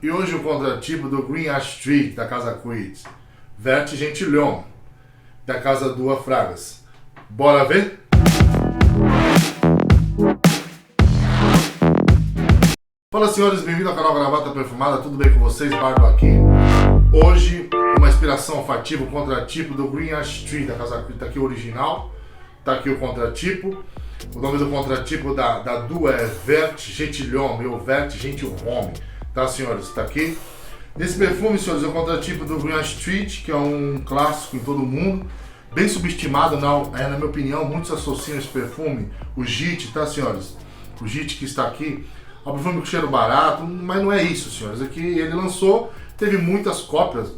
E hoje o contratipo do Green Ash Street, da Casa Creed. Vert Gentilhom, da Casa Dua Fragas. Bora ver? Fala senhores, bem-vindo ao canal Gravata Perfumada, tudo bem com vocês? Bardo aqui. Hoje, uma inspiração olfativa, o contratipo do Green Ash Street, da Casa Creed. Tá aqui o original, tá aqui o contratipo. O nome do contratipo da Dua é Vert Gentilhom, ou Vert Gentilhom, tá senhores? Tá aqui. Nesse perfume, senhores, é o contratipo do Green Ash Street, que é um clássico em todo o mundo, bem subestimado, não, na minha opinião, muitos associam esse perfume, o JIT, tá senhores? O JIT que está aqui, é um perfume com cheiro barato, mas não é isso, senhores. Aqui ele lançou, teve muitas cópias,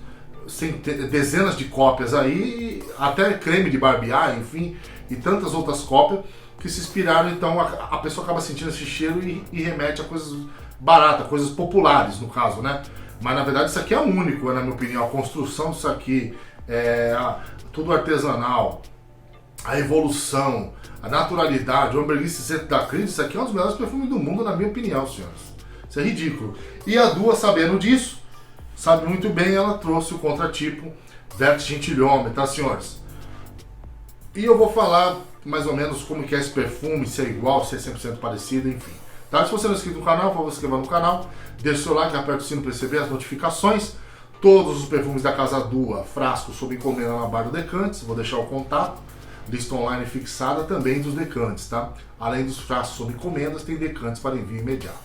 dezenas de cópias aí, até creme de barbear, enfim, e tantas outras cópias que se inspiraram, então a pessoa acaba sentindo esse cheiro e remete a coisas baratas, coisas populares no caso, né? Mas na verdade isso aqui é único, na minha opinião, a construção disso aqui, tudo artesanal, a evolução, a naturalidade, o ambergris da Creed, isso aqui é um dos melhores perfumes do mundo, na minha opinião, senhores. Isso é ridículo. E a Dua, sabendo disso, sabe muito bem, ela trouxe o contratipo Vert Gentilhom, tá senhores? E eu vou falar mais ou menos como que é esse perfume, se é igual, se é 100% parecido, enfim. Tá? Se você não é inscrito no canal, por favor, se inscreva no canal, deixe o seu like, aperte o sino para receber as notificações. Todos os perfumes da Casa Dua, frasco sob encomenda na Bar do Decantes, vou deixar o contato, lista online fixada também dos decantes, tá? Além dos frascos sob encomendas, tem decantes para envio imediato.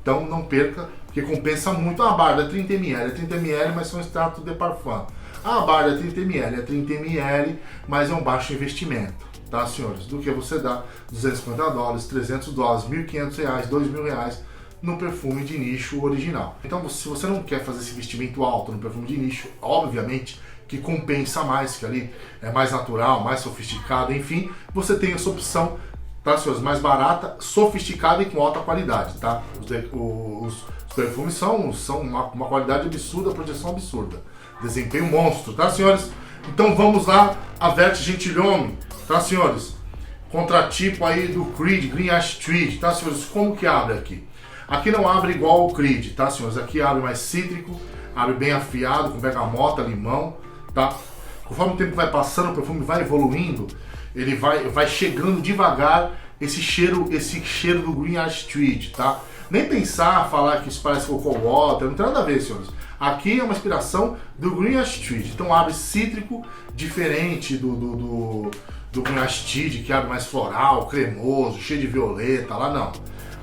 Então não perca, porque compensa muito. A Bar é 30ml, é 30ml, mas são extrato de parfum. A Bar é 30ml, é 30ml, mas é um baixo investimento. Tá, senhores? Do que você dá $250, $300, R$1.500, R$2.000 no perfume de nicho original. Então, se você não quer fazer esse investimento alto no perfume de nicho, obviamente que compensa mais, que ali é mais natural, mais sofisticado, enfim, você tem essa opção, tá, senhores? Mais barata, sofisticada e com alta qualidade, tá? Os perfumes são uma qualidade absurda, projeção absurda, desempenho monstro, tá, senhores? Então vamos lá, a Vert Gentilhom, tá, senhores? Contratipo aí do Creed, Green Ash Street, tá, senhores? Como que abre aqui? Aqui não abre igual ao Creed, tá, senhores? Aqui abre mais cítrico, abre bem afiado, com bergamota, limão, tá? Conforme o tempo vai passando, o perfume vai evoluindo, ele vai chegando devagar esse cheiro do Green Ash Street, tá? Nem pensar, falar que isso parece Cocoa Water, não tem nada a ver, senhores. Aqui é uma inspiração do Green Ash Street, então abre cítrico, diferente do Green Ash Street, que abre mais floral, cremoso, cheio de violeta, lá não.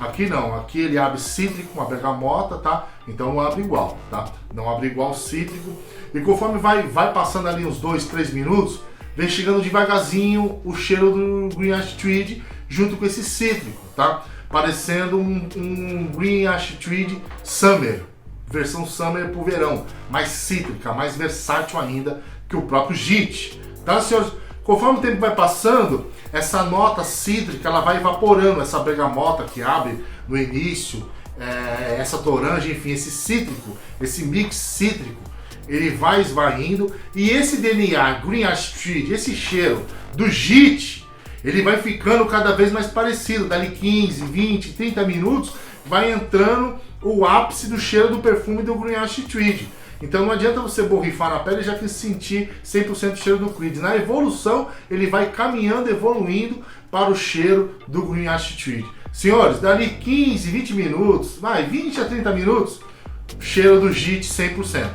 Aqui não, aqui ele abre cítrico, uma bergamota, tá? Então não abre igual, tá? Não abre igual cítrico. E conforme vai passando ali uns 2, 3 minutos, vem chegando devagarzinho o cheiro do Green Ash Street junto com esse cítrico, tá? Parecendo um Green Ash Street Summer, versão Summer pro verão, mais cítrica, mais versátil ainda que o próprio JIT, tá, senhores? Conforme o tempo vai passando, essa nota cítrica ela vai evaporando, essa bergamota que abre no início, essa toranja, enfim, esse cítrico, esse mix cítrico, ele vai esvaindo e esse DNA Green Ash Street, esse cheiro do JIT, ele vai ficando cada vez mais parecido. Dali 15, 20, 30 minutos vai entrando o ápice do cheiro do perfume do Green Ash Street. Então não adianta você borrifar na pele e já que sentir 100% cheiro do Creed. Na evolução, ele vai caminhando, evoluindo para o cheiro do Green Ash Street. Senhores, dali 15, 20 minutos, 20 a 30 minutos, cheiro do JIT 100%.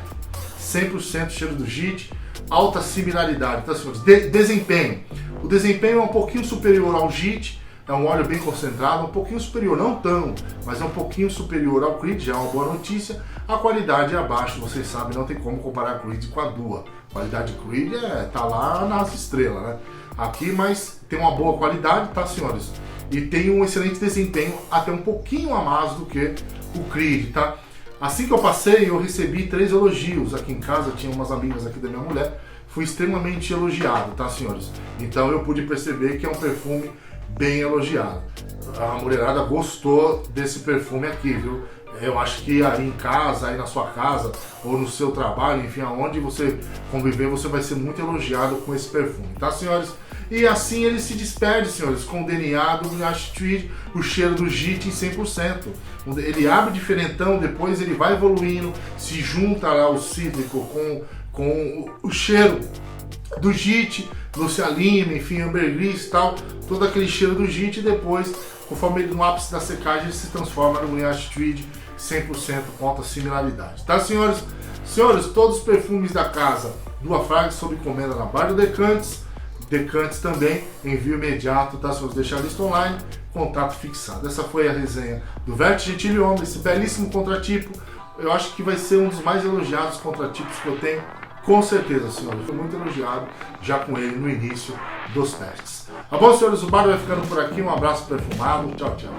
100% cheiro do JIT, alta similaridade, tá, senhores? Desempenho. O desempenho é um pouquinho superior ao JIT, é um óleo bem concentrado, um pouquinho superior, não tão, mas é um pouquinho superior ao Creed, já é uma boa notícia. A qualidade é abaixo, vocês sabem, não tem como comparar Creed com a Dua. A qualidade de Creed tá lá nas estrelas, né? Aqui, mas tem uma boa qualidade, tá, senhores? E tem um excelente desempenho, até um pouquinho a mais do que o Creed, tá? Assim que eu passei, eu recebi 3 elogios. Aqui em casa tinha umas amigas aqui da minha mulher, fui extremamente elogiado, tá, senhores? Então eu pude perceber que é um perfume bem elogiado. A mulherada gostou desse perfume aqui, viu? Eu acho que aí em casa, aí na sua casa, ou no seu trabalho, enfim, aonde você conviver, você vai ser muito elogiado com esse perfume, tá, senhores? E assim ele se despede, senhores, com o DNA do Grenache Tweed, o cheiro do JIT em 100%. Ele abre diferentão, depois ele vai evoluindo, se junta lá o cítrico com o cheiro do JIT, Lucia Lima, enfim, ambergris e tal, todo aquele cheiro do JIT, e depois, conforme ele no ápice da secagem, ele se transforma no Grenache Tweed 100% com alta similaridade, tá, senhores? Senhores, todos os perfumes da casa do Afrag sob encomenda na Bar do Decantes também, envio imediato, tá, senhores? Deixar a lista online, contato fixado. Essa foi a resenha do Vert Gentilhombre, esse belíssimo contratipo. Eu acho que vai ser um dos mais elogiados contratipos que eu tenho, com certeza, senhores. Foi muito elogiado já com ele no início dos testes. Tá bom, senhores? O bar vai ficando por aqui. Um abraço perfumado. Tchau, tchau.